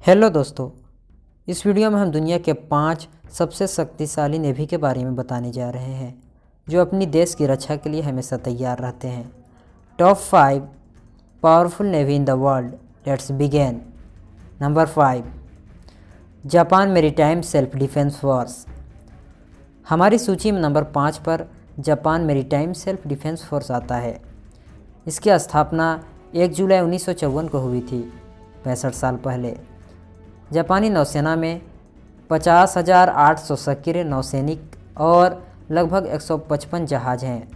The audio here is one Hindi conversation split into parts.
हेलो दोस्तों, इस वीडियो में हम दुनिया के 5 सबसे शक्तिशाली नेवी के बारे में बताने जा रहे हैं जो अपनी देश की रक्षा के लिए हमेशा तैयार रहते हैं। Top 5 powerful navy in the world. Let's begin. Number 5, Japan maritime self defence force. हमारी सूची में नंबर 5 पर Japan maritime self defence force आता है। इसकी स्थापना 1 जुलाई 1954 को हुई थी, 65 साल पहले। जापानी नौसेना में 50,800 सक्रिय नौसैनिक और लगभग 155 जहाज हैं।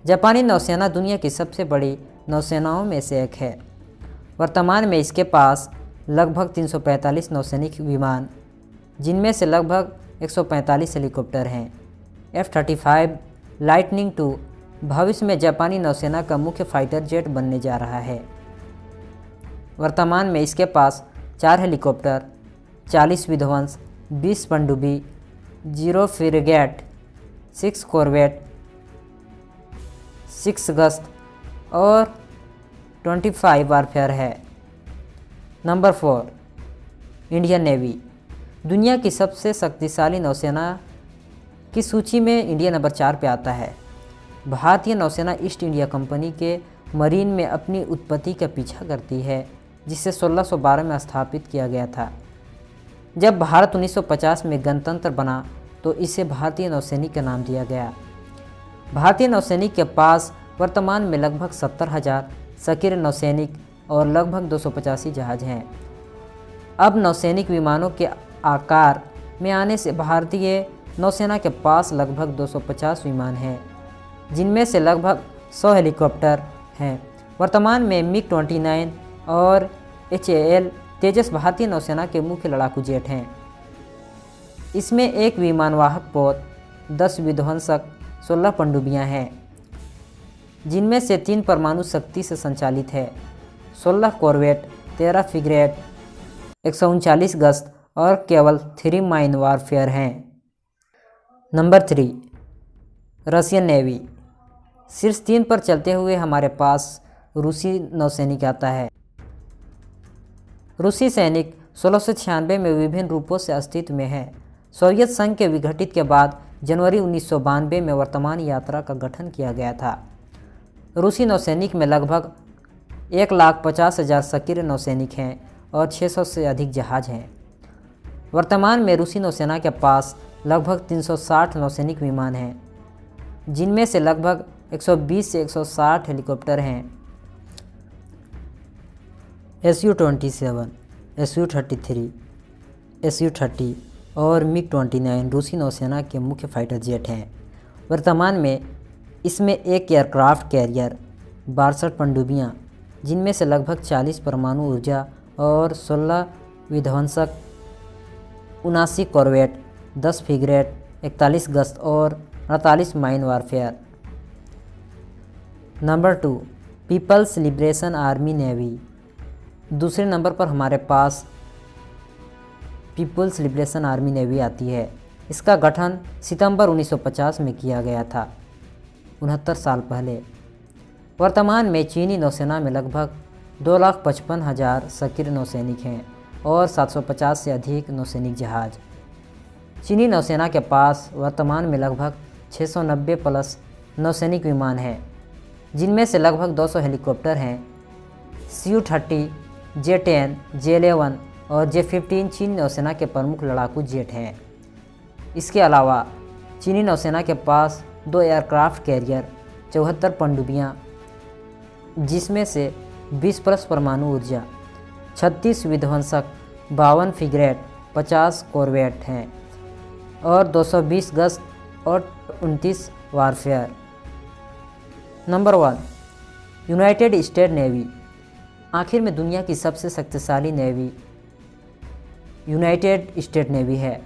जापानी नौसेना दुनिया की सबसे बड़ी नौसेनाओं में से एक है। वर्तमान में इसके पास लगभग 345 नौसैनिक विमान, जिनमें से लगभग 145 हेलीकॉप्टर हैं। F-35 लाइटनिंग II भविष्य में जापानी नौसेना का मुख्य फाइटर जेट बनने जा रहा है। वर्तमान में इसके पास 4 हेलीकॉप्टर, 40 विध्वंस, 20 पनडुब्बी, 0 फ्रिगेट, 6 कॉर्वेट, 6 गश्त और 25 वारफेयर है। Number 4, Indian navy. दुनिया की सबसे शक्तिशाली नौसेना की सूची में इंडिया नंबर 4 पे आता है। भारतीय नौसेना ईस्ट इंडिया कंपनी के मरीन में अपनी उत्पत्ति का पीछा करती है, जिसे 1612 में स्थापित किया गया था। जब भारत 1950 में गणतंत्र बना तो इसे भारतीय नौसैनिक का नाम दिया गया। भारतीय नौसैनिक के पास वर्तमान में लगभग 70,000 सक्रिय नौसैनिक और लगभग 285 जहाज हैं। अब नौसैनिक विमानों के आकार में आने से भारतीय नौसेना के पास लगभग 250 विमान हैं, जिनमें से लगभग 100 हेलीकॉप्टर हैं। वर्तमान में MiG-29 और HAL तेजस भारतीय नौसेना के मुख्य लड़ाकू जेट हैं। इसमें एक विमानवाहक पोत, 10 विध्वंसक, 16 पनडुब्बियां हैं, जिनमें से 3 परमाणु शक्ति से संचालित है, 16 कॉर्वेट, 13 फ्रिगेट, 139 गश्त और केवल 3 माइन वारफेयर हैं। Number 3, Russian navy. शीर्ष 3 पर चलते हुए हमारे पास रूसी नौसैनिक आता है। रूसी सैनिक 1696 में विभिन्न रूपों से अस्तित्व में है। सोवियत संघ के विघटित के बाद जनवरी 1992 में वर्तमान यात्रा का गठन किया गया था। रूसी नौसैनिक में लगभग 1,50,000 सक्रिय नौसैनिक हैं और 600 से अधिक जहाज हैं। वर्तमान में रूसी नौसेना के पास लगभग 360 नौसैनिक विमान हैं, जिनमें से लगभग 120 से 160 हेलीकॉप्टर हैं। Su-27, Su-33, Su-30 और MiG-29 रूसी नौसेना के मुख्य फाइटर जेट हैं। वर्तमान में इसमें एक एयरक्राफ्ट कैरियर, 62 पनडुब्बियाँ, जिनमें से लगभग 40 परमाणु ऊर्जा और 16 विध्वंसक, 79 कॉर्वेट, 10 फ्रिगेट, 41 गश्त और 48 mine warfare. Number 2, People's Liberation Army Navy. दूसरे नंबर पर हमारे पास पीपल्स लिबरेशन आर्मी नेवी आती है। इसका गठन सितंबर 1950 में किया गया था, 69 साल पहले। वर्तमान में चीनी नौसेना में लगभग 2,55,000 सक्रिय नौसैनिक हैं और 750 से अधिक नौसैनिक जहाज। चीनी नौसेना के पास वर्तमान में लगभग 690 प्लस नौसैनिक विमान हैं, जिनमें से लगभग 200 हेलीकॉप्टर हैं। Su-30, J-10, J-11 और J-15 चीनी नौसेना के प्रमुख लड़ाकू जेट हैं। इसके अलावा चीनी नौसेना के पास 2 एयरक्राफ्ट कैरियर, 74 पनडुब्बियाँ, जिसमें से 20 प्लस परमाणु ऊर्जा, 36 विध्वंसक, 52 फ्रिगेट, 50 कॉर्वेट हैं और 220 गश्त और 29 warfare. Number 1, United state navy. आखिर में दुनिया की सबसे शक्तिशाली नेवी यूनाइटेड स्टेट नेवी है।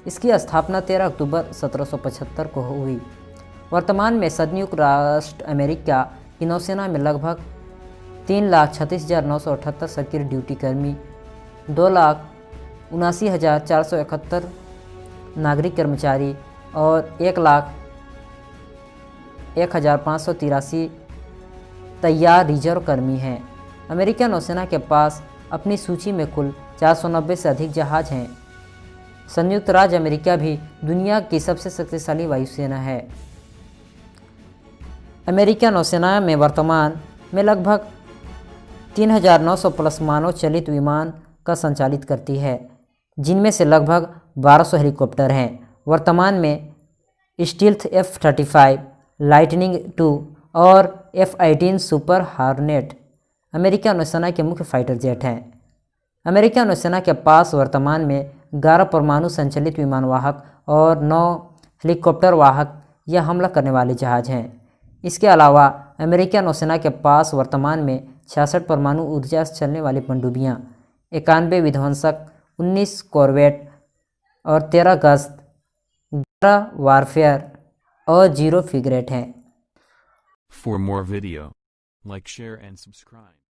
इसकी स्थापना 13 अक्टूबर 1775 को हुई। वर्तमान में संयुक्त राष्ट्र अमेरिका की नौसेना में लगभग 3,36,978 सक्रिय ड्यूटी कर्मी, 2,79,471 नागरिक कर्मचारी और 1,01,583 तैयार रिजर्व कर्मी हैं। अमेरिकी नौसेना के पास अपनी सूची में कुल 490 से अधिक जहाज हैं। संयुक्त राज्य अमेरिका भी दुनिया की सबसे शक्तिशाली वायुसेना है। अमेरिकी नौसेना में वर्तमान में लगभग 3,900 प्लस मानव चलित विमान का संचालित करती है, जिनमें से लगभग 1200 हेलीकॉप्टर हैं। वर्तमान में स्टील्थ F-35, लाइटनिंग II और F-18 सुपर हॉर्नेट अमेरिकी नौसेना के मुख्य फाइटर जेट हैं। अमेरिकी नौसेना के पास वर्तमान में 11 परमाणु संचालित विमान वाहक और 9 हेलीकॉप्टर वाहक या हमला करने वाले जहाज हैं। इसके अलावा अमेरिकी नौसेना के पास वर्तमान में 66 परमाणु ऊर्जा से चलने वाली पनडुब्बियाँ, 91 विध्वंसक, 19 कॉर्वेट और 13 गश्त, 11 वारफेयर और 0 फ्रिगेट हैं। For more video, like, share and subscribe.